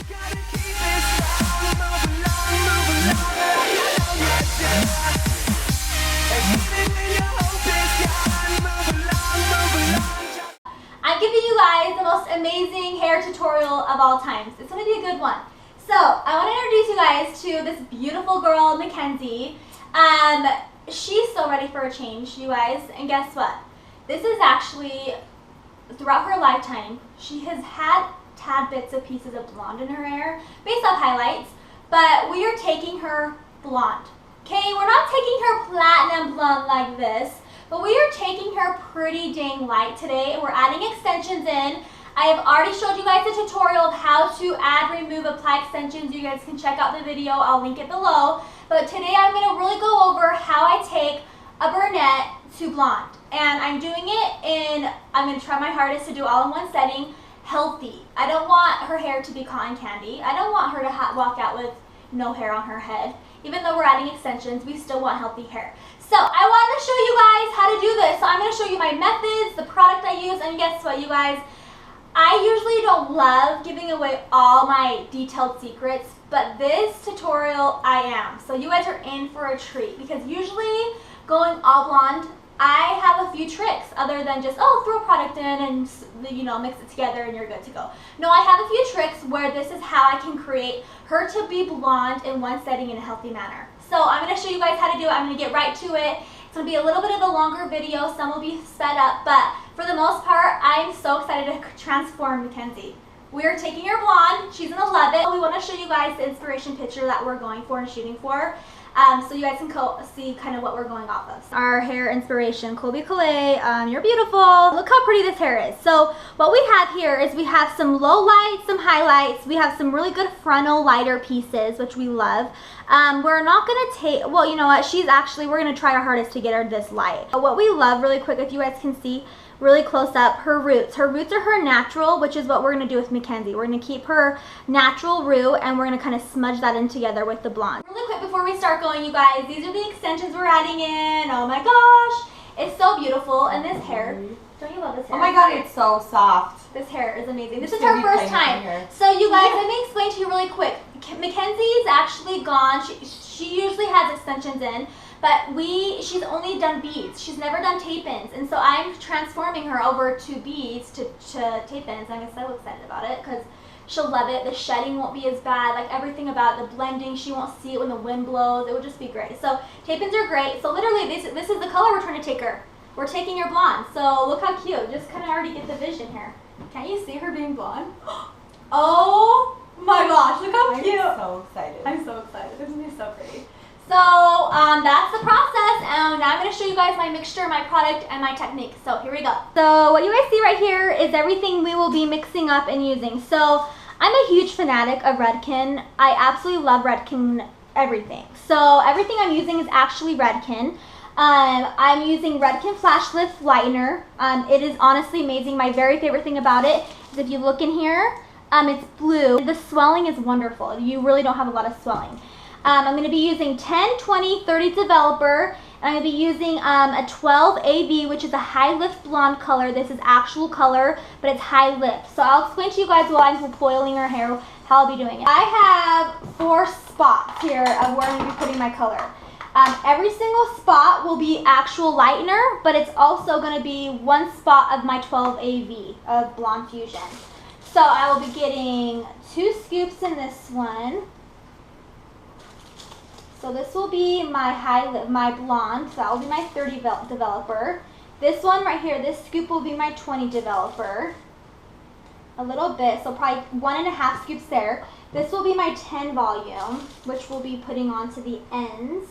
I'm giving you guys the most amazing hair tutorial of all times. It's going to be a good one. So, I want to introduce you guys to this beautiful girl, Mackenzie. She's so ready for a change, you guys. And guess what? This is actually, throughout her lifetime, she has had tad bits of pieces of blonde in her hair, based off highlights, but we are taking her blonde. Okay, we're not taking her platinum blonde like this, but we are taking her pretty dang light today, and we're adding extensions in. I have already showed you guys a tutorial of how to add, remove, apply extensions. You guys can check out the video. I'll link it below. But today I'm going to really go over how I take a brunette to blonde. And I'm doing it in, I'm going to try my hardest to do all in one setting, healthy. I don't want her hair to be cotton candy. I don't want her to walk out with no hair on her head. Even though we're adding extensions, we still want healthy hair. So I wanted to show you guys how to do this. So I'm going to show you my methods, the product I use, and guess what, you guys? I usually don't love giving away all my detailed secrets, but this tutorial I am. So you guys are in for a treat, because usually going all blonde, I have a few tricks other than just, oh, throw a product in and, you know, mix it together and you're good to go. No, I have a few tricks where this is how I can create her to be blonde in one setting in a healthy manner. So I'm going to show you guys how to do it. I'm going to get right to it. It's going to be a little bit of a longer video. Some will be sped up, but for the most part, I'm so excited to transform Mackenzie. We're taking her blonde. She's going to love it. We want to show you guys the inspiration picture that we're going for and shooting for. So you guys can see kind of what we're going off of. Our hair inspiration, Colby Calais, you're beautiful. Look how pretty this hair is. So what we have here is we have some low lights, some highlights. We have some really good frontal lighter pieces, which we love. We're not going to take, well, you know what, we're going to try our hardest to get her this light. What we love really quick, if you guys can see, really close up, her roots. Her roots are her natural, which is what we're going to do with Mackenzie. We're going to keep her natural root, and we're going to kind of smudge that in together with the blonde. Really quick before we start going, you guys, these are the extensions we're adding in. Oh my gosh, it's so beautiful. And this hair, don't you love this hair? Oh my god, it's so soft. This hair is amazing. This is her first time. So you guys, let me explain to you really quick. Mackenzie's actually gone. She usually has extensions in, but she's only done beads. She's never done tape-ins, and so I'm transforming her over to beads to tape-ins. I'm so excited about it because she'll love it. The shedding won't be as bad. Like everything about the blending, she won't see it when the wind blows. It would just be great. So tape-ins are great. So literally, this is the color we're trying to take her. We're taking her blonde. So look how cute. Just kind of already get the vision here. Can't you see her being blonde? Oh my gosh, look how cute. I'm so excited. I'm so excited. This is going to be so pretty. So that's the process, and now I'm going to show you guys my mixture, my product, and my technique. So here we go. So what you guys see right here is everything we will be mixing up and using. So I'm a huge fanatic of Redken. I absolutely love Redken everything. So everything I'm using is actually Redken. I'm using Redken Flash Lift Lightener. It is honestly amazing. My very favorite thing about it is if you look in here, it's blue. The swelling is wonderful. You really don't have a lot of swelling. I'm going to be using 10, 20, 30 developer, and I'm going to be using a 12 AB, which is a high lift blonde color. This is actual color, but it's high lift. So I'll explain to you guys while I'm foiling her hair how I'll be doing it. I have 4 spots here of where I'm going to be putting my color. Every single spot will be actual lightener, but it's also going to be 1 spot of my 12 AV of Blonde Fusion. So I will be getting 2 scoops in this one. So this will be my blonde, so that will be my 30 developer. This one right here, this scoop will be my 20 developer. A little bit, so probably 1.5 scoops there. This will be my 10 volume, which we'll be putting onto the ends.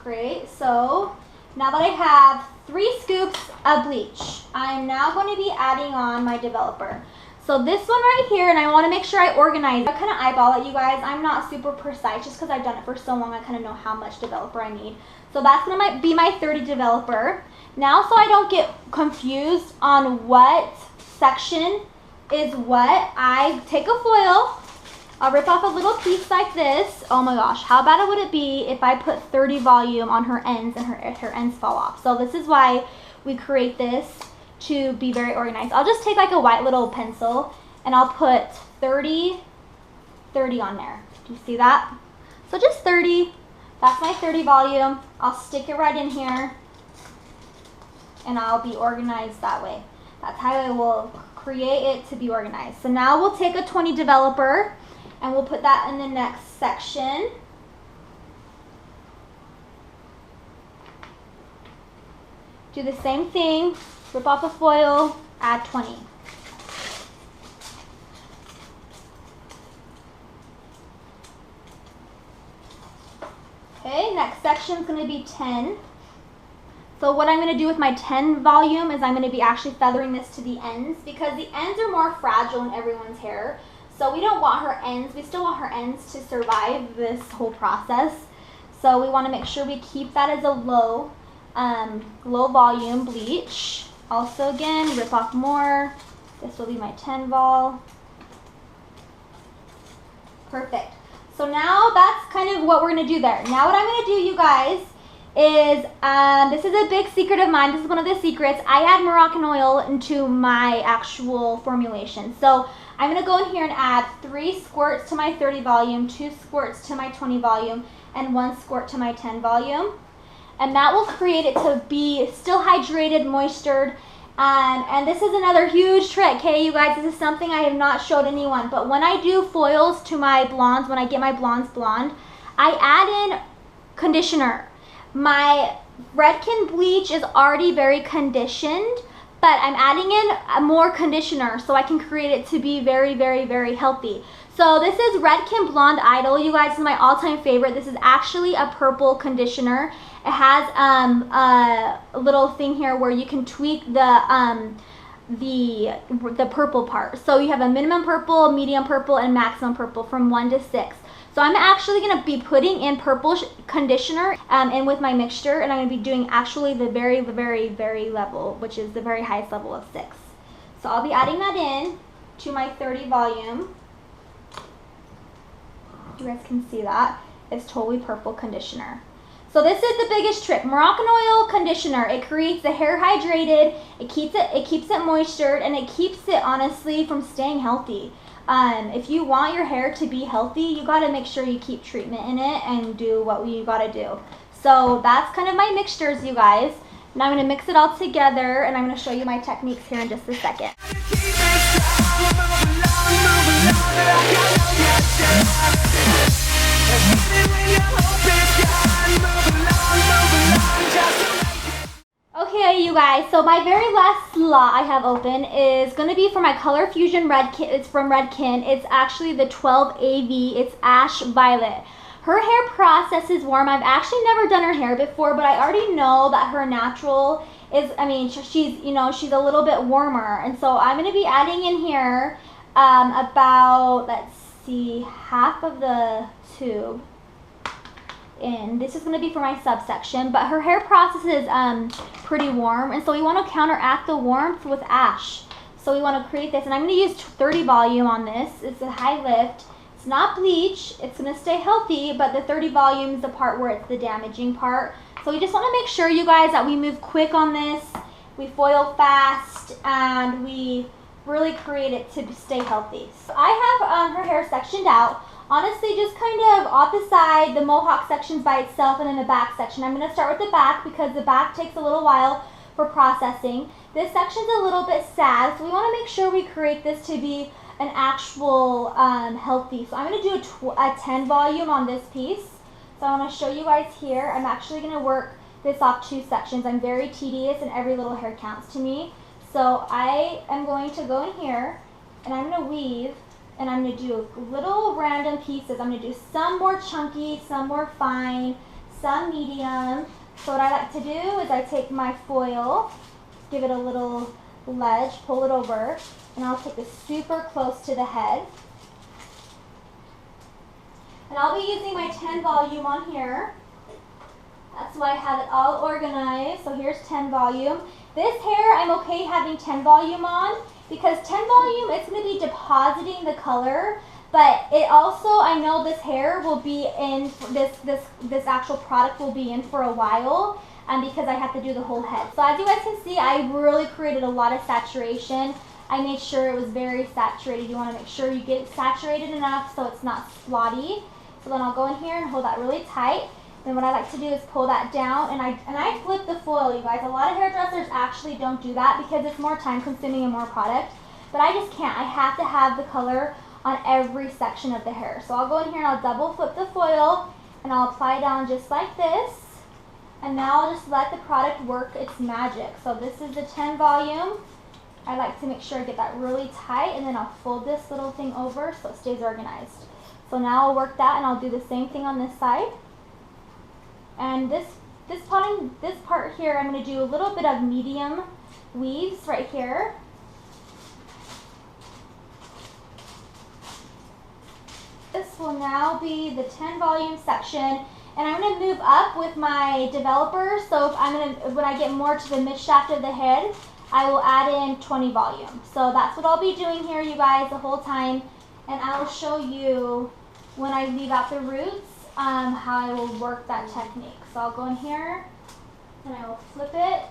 Great, so now that I have 3 scoops of bleach, I'm now going to be adding on my developer. So this one right here, and I want to make sure I organize. I kind of eyeball it, you guys. I'm not super precise just because I've done it for so long. I kind of know how much developer I need. So that's going to be my 30 developer. Now, so I don't get confused on what section is what, I take a foil. I'll rip off a little piece like this. Oh my gosh, how bad would it be if I put 30 volume on her ends and her ends fall off? So this is why we create this, to be very organized. I'll just take like a white little pencil and I'll put 30, 30 on there. Do you see that? So just 30, that's my 30 volume. I'll stick it right in here, and I'll be organized that way. That's how I will create it to be organized. So now we'll take a 20 developer, and we'll put that in the next section. Do the same thing, rip off the foil, add 20. Okay, next section is going to be 10. So what I'm going to do with my 10 volume is I'm going to be actually feathering this to the ends, because the ends are more fragile in everyone's hair. So we don't want her ends, we still want her ends to survive this whole process. So we want to make sure we keep that as a low volume bleach. Also again, rip off more. This will be my 10 vol. Perfect. So now that's kind of what we're going to do there. Now what I'm going to do, you guys, is, this is a big secret of mine. This is one of the secrets. I add Moroccan oil into my actual formulation. So I'm going to go in here and add 3 squirts to my 30 volume, 2 squirts to my 20 volume, and 1 squirt to my 10 volume. And that will create it to be still hydrated, moistured. And this is another huge trick, okay, you guys? This is something I have not showed anyone. But when I do foils to my blondes, when I get my blondes blonde, I add in conditioner. My Redken bleach is already very conditioned, but I'm adding in more conditioner so I can create it to be very, very, very healthy. So this is Redken Blonde Idol. You guys, this is my all-time favorite. This is actually a purple conditioner. It has a little thing here where you can tweak the purple part. So you have a minimum purple, medium purple, and maximum purple from 1 to 6. So I'm actually going to be putting in purple conditioner in with my mixture, and I'm going to be doing actually the very, very, very level, which is the very highest level of 6. So I'll be adding that in to my 30 volume. You guys can see that. It's totally purple conditioner. So this is the biggest trick. Moroccan oil conditioner. It creates the hair hydrated, it keeps it moistured, and it keeps it, honestly, from staying healthy. If you want your hair to be healthy, you got to make sure you keep treatment in it and do what you got to do. So that's kind of my mixtures, you guys. Now I'm going to mix it all together, and I'm going to show you my techniques here in just a second. Okay, you guys, so my very last slot I have open is going to be for my Color Fusion Redken. It's from Redken. It's actually the 12AV. It's Ash Violet. Her hair process is warm. I've actually never done her hair before, but I already know that her natural is, I mean, she's, you know, she's a little bit warmer. And so I'm going to be adding in here about, let's see, half of the tube. And this is going to be for my subsection, but her hair process is pretty warm, and so we want to counteract the warmth with Ash. So we want to create this, and I'm going to use 30 volume on this. It's a high lift. It's not bleach. It's going to stay healthy, but the 30 volume is the part where it's the damaging part. So we just want to make sure, you guys, that we move quick on this, we foil fast, and we really create it to stay healthy. So I have her hair sectioned out. Honestly, just kind of off the side, the mohawk section's by itself, and then the back section. I'm going to start with the back because the back takes a little while for processing. This section's a little bit sad, so we want to make sure we create this to be an actual healthy. So I'm going to do a 10 volume on this piece. So I want to show you guys here. I'm actually going to work this off 2 sections. I'm very tedious, and every little hair counts to me. So I am going to go in here, and I'm going to weave. And I'm going to do little random pieces. I'm going to do some more chunky, some more fine, some medium. So what I like to do is I take my foil, give it a little ledge, pull it over, and I'll take this super close to the head. And I'll be using my 10 volume on here. That's why I have it all organized. So here's 10 volume. This hair, I'm okay having 10 volume on, because 10 volume, it's going to be depositing the color, but it also, I know this hair will be in, this actual product will be in for a while, because I have to do the whole head. So as you guys can see, I really created a lot of saturation. I made sure it was very saturated. You want to make sure you get it saturated enough so it's not splotty. So then I'll go in here and hold that really tight. Then what I like to do is pull that down, and I flip the foil, you guys. A lot of hairdressers actually don't do that because it's more time consuming and more product. But I just can't. I have to have the color on every section of the hair. So I'll go in here and I'll double flip the foil and I'll apply down just like this. And now I'll just let the product work its magic. So this is the 10 volume. I like to make sure I get that really tight, and then I'll fold this little thing over so it stays organized. So now I'll work that, and I'll do the same thing on this side. And this part here, I'm going to do a little bit of medium weaves right here. This will now be the 10 volume section. And I'm going to move up with my developer, so when I get more to the mid shaft of the head, I will add in 20 volume. So that's what I'll be doing here, you guys, the whole time. And I will show you when I leave out the roots, how I will work that technique. So I'll go in here, and I will flip it,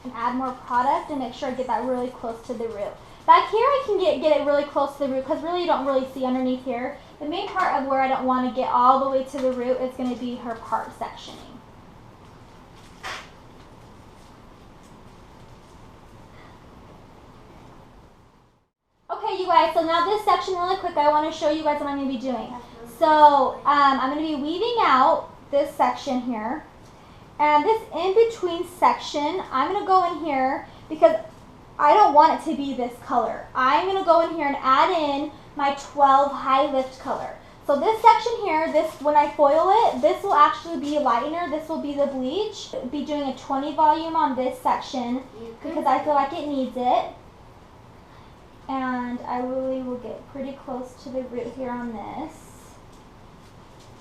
and add more product, and make sure I get that really close to the root. Back here I can get it really close to the root, because really you don't really see underneath here. The main part of where I don't want to get all the way to the root is going to be her part sectioning. Okay, you guys, so now this section really quick, I want to show you guys what I'm going to be doing. So I'm going to be weaving out this section here. And this in-between section, I'm going to go in here because I don't want it to be this color. I'm going to go in here and add in my 12 high lift color. So this section here, when I foil it, this will actually be a lightener. This will be the bleach. I'll be doing a 20 volume on this section because I feel like it needs it. And I really will get pretty close to the root here on this.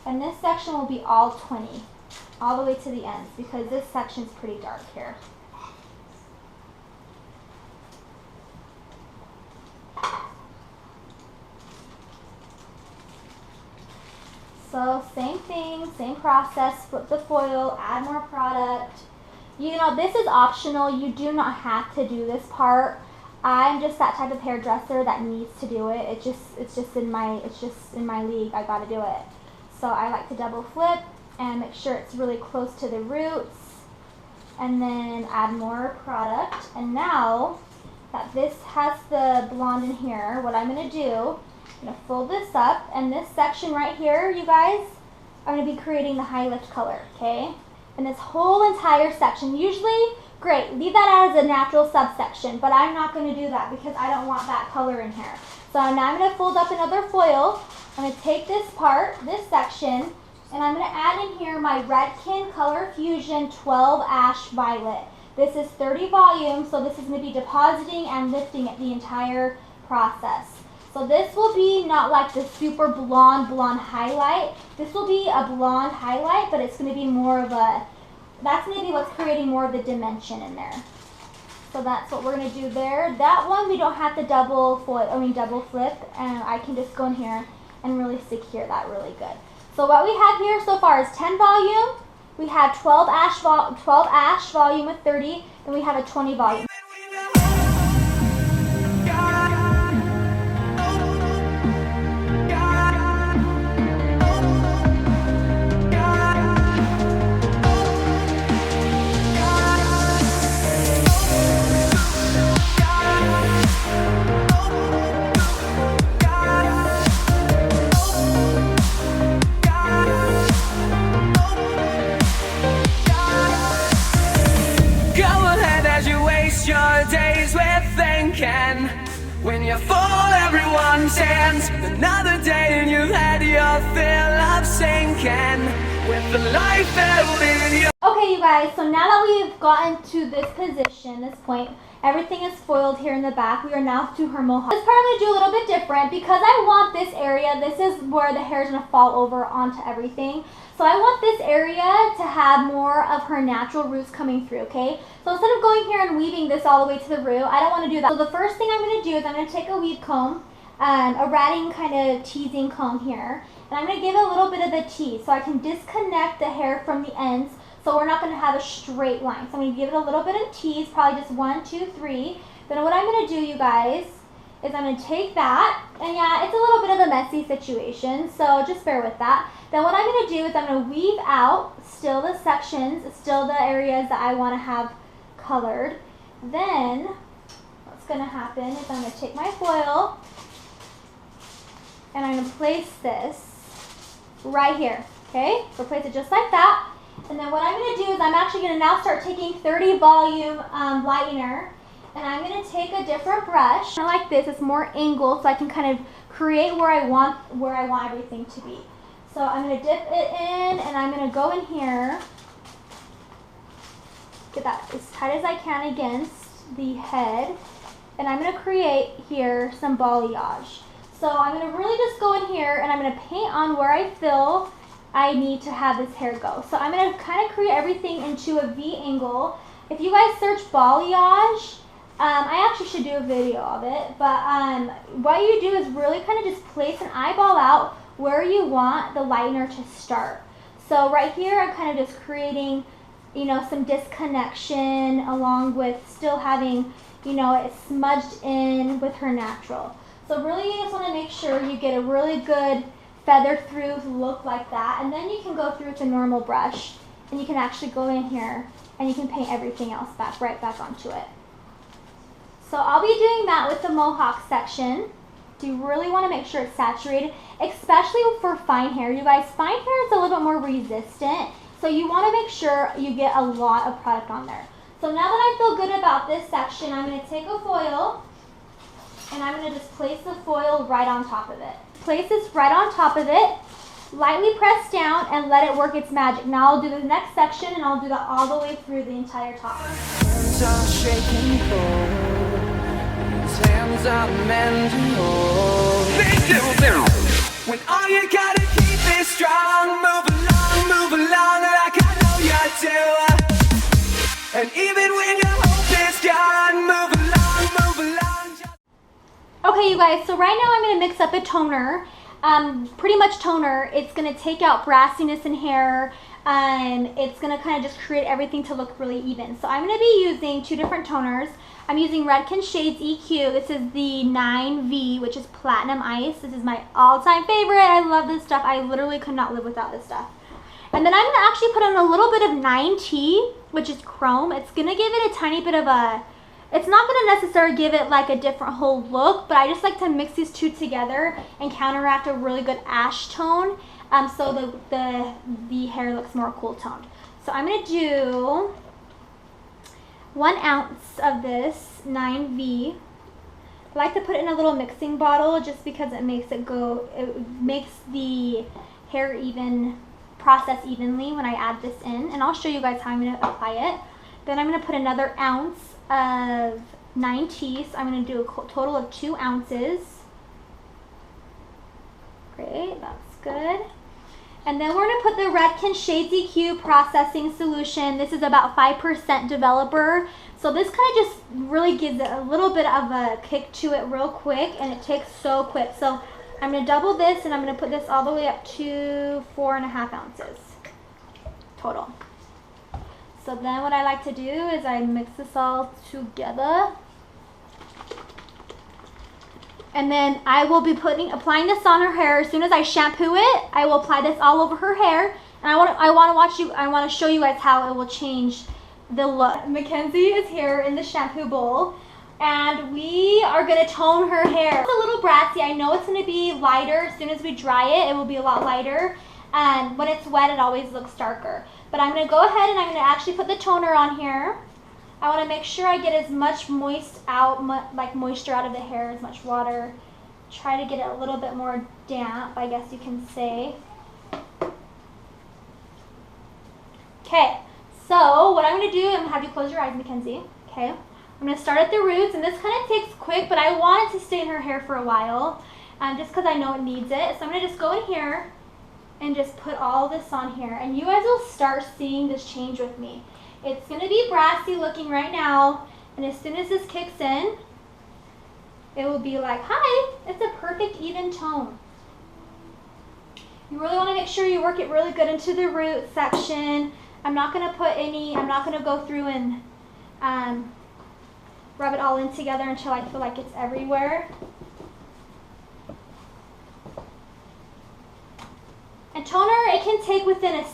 And this section will be all 20, all the way to the ends, because this section's pretty dark here. So same thing, same process, flip the foil, add more product. You know, this is optional. You do not have to do this part. I'm just that type of hairdresser that needs to do it. It's just in my league. I gotta do it. So I like to double flip and make sure it's really close to the roots, and then add more product. And now that this has the blonde in here, what I'm gonna do, I'm gonna fold this up, and this section right here, you guys, I'm gonna be creating the high lift color, okay? And this whole entire section, usually, great, leave that as a natural subsection, but I'm not gonna do that because I don't want that color in here. So now I'm gonna fold up another foil. I'm gonna take this part, this section, and I'm gonna add in here my Redken Color Fusion 12 Ash Violet. This is 30 volume, so this is gonna be depositing and lifting it the entire process. So this will be not like the super blonde highlight. This will be a blonde highlight, but it's gonna be more of a, that's gonna be what's creating more of the dimension in there. So that's what we're gonna do there. That one we don't have to double flip, and I can just go in here and really secure that really good. So what we have here so far is 10 volume, we have 12 ash volume with 30, then we have a 20 volume. Your days with thinking, when you fall everyone stands. Another day and you've had your fill of sinking with the life held in you. Okay, you guys, so now that we've gotten to this position, this point, everything is foiled here in the back. We are now to her mohawk. This part I'm going to do a little bit different because I want this area, this is where the hair is going to fall over onto everything. So I want this area to have more of her natural roots coming through, okay? So instead of going here and weaving this all the way to the root, I don't want to do that. So the first thing I'm going to do is I'm going to take a weave comb, a ratting kind of teasing comb here, and I'm going to give it a little bit of a tease so I can disconnect the hair from the ends, so we're not going to have a straight line. So I'm going to give it a little bit of tease, probably just 1, 2, 3. Then what I'm going to do, you guys, is I'm going to take that, and yeah, it's a little bit of a messy situation, so just bear with that. Then what I'm going to do is I'm going to weave out still the sections, still the areas that I want to have colored. Then what's going to happen is I'm going to take my foil and I'm going to place this right here, okay? So place it just like that. And then what I'm going to do is I'm actually going to now start taking 30 volume lightener, and I'm going to take a different brush. I like this, it's more angled so I can kind of create where I want everything to be. So I'm going to dip it in and I'm going to go in here, get that as tight as I can against the head, and I'm going to create here some balayage. So I'm going to really just go in here and I'm going to paint on where I feel I need to have this hair go. So I'm going to kind of create everything into a V angle. If you guys search balayage, I actually should do a video of it, but what you do is really kind of just place an eyeball out where you want the lightener to start. So right here I'm kind of just creating, you know, some disconnection along with still having, you know, it smudged in with her natural. So really you just want to make sure you get a really good feathered through look like that, and then you can go through with a normal brush and you can actually go in here and you can paint everything else right back onto it. So I'll be doing that with the mohawk section. So you really want to make sure it's saturated, especially for fine hair. You guys, fine hair is a little bit more resistant, so you want to make sure you get a lot of product on there. So now that I feel good about this section, I'm going to take a foil and I'm going to just place the foil right on top of it. Place this right on top of it, lightly press down and let it work its magic. Now I'll do the next section and I'll do that all the way through the entire top. Hands are shaking cold. These hands are meant to hold. When all you gotta keep is strong. Move along like I know you do. And even when your hope is gone, move along. Okay, you guys, so right now I'm going to mix up a toner, pretty much toner. It's going to take out brassiness in hair, it's going to kind of just create everything to look really even. So I'm going to be using two different toners. I'm using Redken Shades EQ. This is the 9V, which is Platinum Ice. This is my all-time favorite. I love this stuff. I literally could not live without this stuff. And then I'm going to actually put on a little bit of 9T, which is Chrome. It's going to give it a tiny bit of a... It's not going to necessarily give it like a different whole look, but I just like to mix these two together and counteract a really good ash tone, so the hair looks more cool toned. So I'm going to do 1 ounce of this 9V. I like to put it in a little mixing bottle just because it makes the hair even process evenly when I add this in, and I'll show you guys how I'm going to apply it. Then I'm going to put another ounce of 9T, so I'm going to do a total of 2 ounces. Great, that's good. And then we're going to put the Redken Shades EQ Processing Solution. This is about 5% developer. So this kind of just really gives it a little bit of a kick to it real quick, and it takes so quick. So I'm going to double this, and I'm going to put this all the way up to 4.5 ounces total. So then what I like to do is I mix this all together. And then I will be applying this on her hair. As soon as I shampoo it, I will apply this all over her hair. And I want to show you guys how it will change the look. Mackenzie is here in the shampoo bowl, and we are going to tone her hair. It's a little brassy. I know it's going to be lighter. As soon as we dry it, it will be a lot lighter. And when it's wet, it always looks darker. But I'm going to go ahead and I'm going to actually put the toner on here. I want to make sure I get as much moisture out of the hair, as much water. Try to get it a little bit more damp, I guess you can say. Okay, so what I'm going to do, I'm going to have you close your eyes, Mackenzie. Okay, I'm going to start at the roots, and this kind of takes quick, but I want it to stay in her hair for a while, just because I know it needs it. So I'm going to just go in here and just put all this on here, and you guys will start seeing this change with me. It's going to be brassy looking right now, and as soon as this kicks in, it will be like, hi, it's a perfect even tone. You really want to make sure you work it really good into the root section. I'm not going to go through and rub it all in together until I feel like it's everywhere. And toner, it can take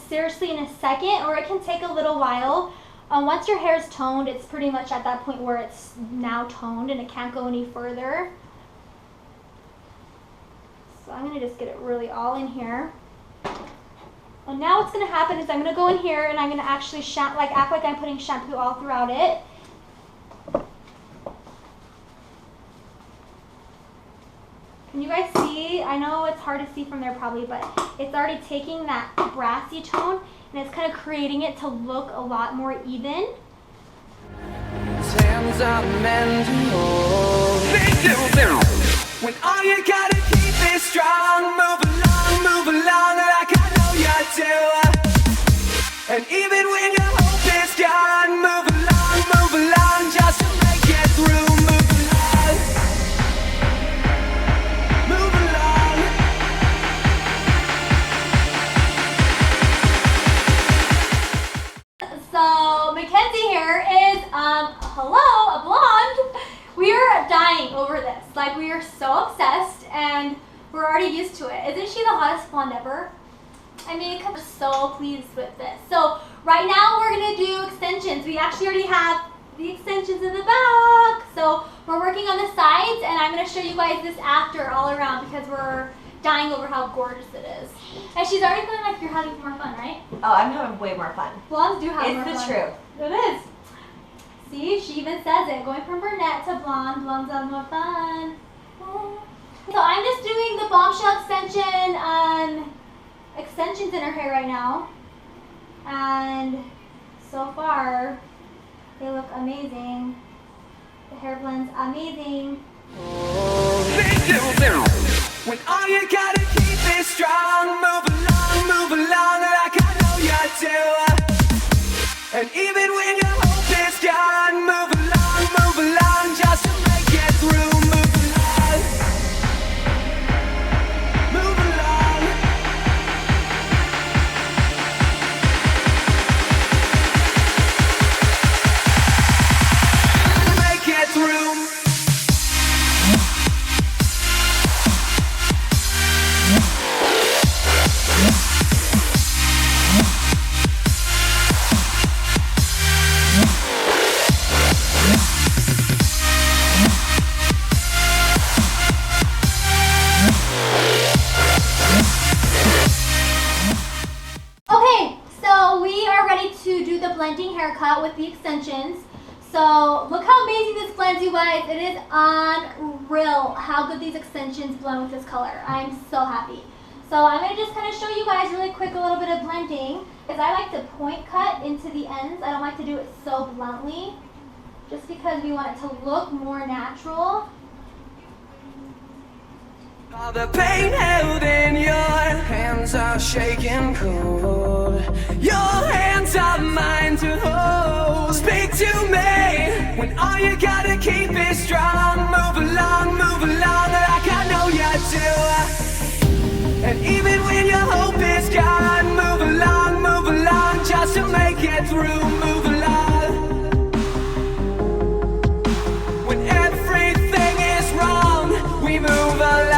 seriously in a second, or it can take a little while. Once your hair is toned, it's pretty much at that point where it's now toned and it can't go any further. So I'm going to just get it really all in here. And now what's going to happen is I'm going to go in here and I'm going to actually act like I'm putting shampoo all throughout it. Can you guys see? I know it's hard to see from there probably, but it's already taking that brassy tone and it's kind of creating it to look a lot more even. Hands are meant to hold. When all you gotta keep is strong, move along like I know you do. And even when your hope is gone, move along just to make it through. Move along. So Mackenzie here is, hello, a blonde. We are dying over this. Like, we are so obsessed and we're already used to it. Isn't she the hottest blonde ever? I mean, I'm so pleased with this. So right now we're gonna do extensions. We actually already have the extensions in the back. So we're working on the sides and I'm gonna show you guys this after all around because we're dying over how gorgeous it is. And she's already feeling like you're having more fun, right? Oh, I'm having way more fun. Blondes do have more fun. It's the truth. It is. See, she even says it. Going from brunette to blonde, blondes have more fun. So I'm just doing the bombshell extensions in her hair right now. And so far, they look amazing. The hair blends amazing. When all you gotta keep is strong, move along like I know you do. And even when your hope is gone, move along just to make it through. Move along. Make it through. Blending haircut with the extensions. So look how amazing this blends, you guys. It is unreal how good these extensions blend with this color. I'm so happy. So I'm going to just kind of show you guys really quick a little bit of blending, because I like to point cut into the ends. I don't like to do it so bluntly, just because we want it to look more natural. All the pain held in your hands are shaking cold. Your hands are mine to hold. Speak to me when all you gotta keep is strong. Move along like I know you do. And even when your hope is gone, move along just to make it through. Move along. When everything is wrong, we move along.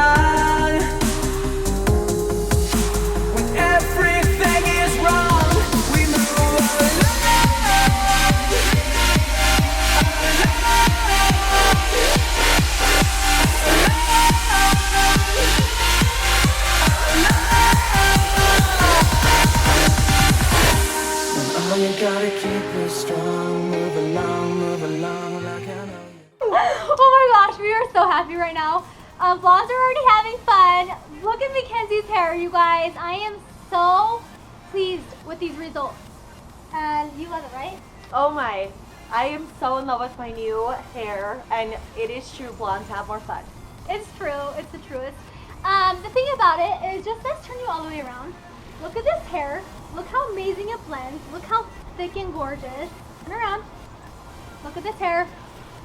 Gotta keep it strong, move along like I know you. Oh my gosh, we are so happy right now. Blondes are already having fun. Look at Mackenzie's hair, you guys. I am so pleased with these results. And you love it, right? Oh my. I am so in love with my new hair, and it is true, blondes have more fun. It's true, it's the truest. The thing about it is, just let's turn you all the way around. Look at this hair. Look how amazing it blends. Look how thick and gorgeous. Turn around. Look at this hair.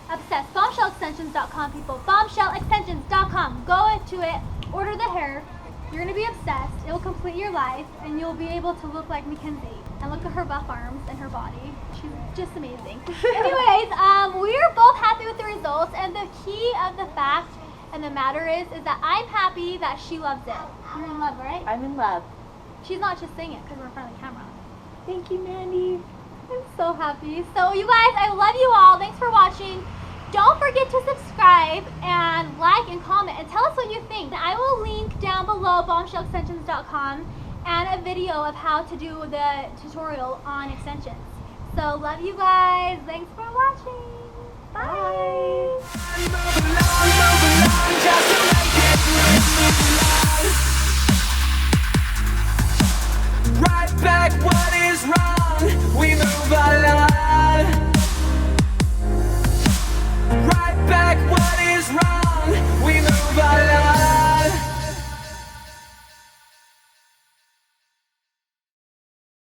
Obsessed. Bombshellextensions.com, people. Bombshellextensions.com. Go into it. Order the hair. You're gonna be obsessed. It will complete your life, and you'll be able to look like Mackenzie. And look at her buff arms and her body. She's just amazing. Anyways, we're both happy with the results, and the key of the fact and the matter is that I'm happy that she loves it. You're in love, right? I'm in love. She's not just saying it because we're in front of the camera. Thank you, Mandie. I'm so happy. So you guys, I love you all. Thanks for watching. Don't forget to subscribe and like and comment and tell us what you think. I will link down below bombshellextensions.com and a video of how to do the tutorial on extensions. So love you guys. Thanks for watching.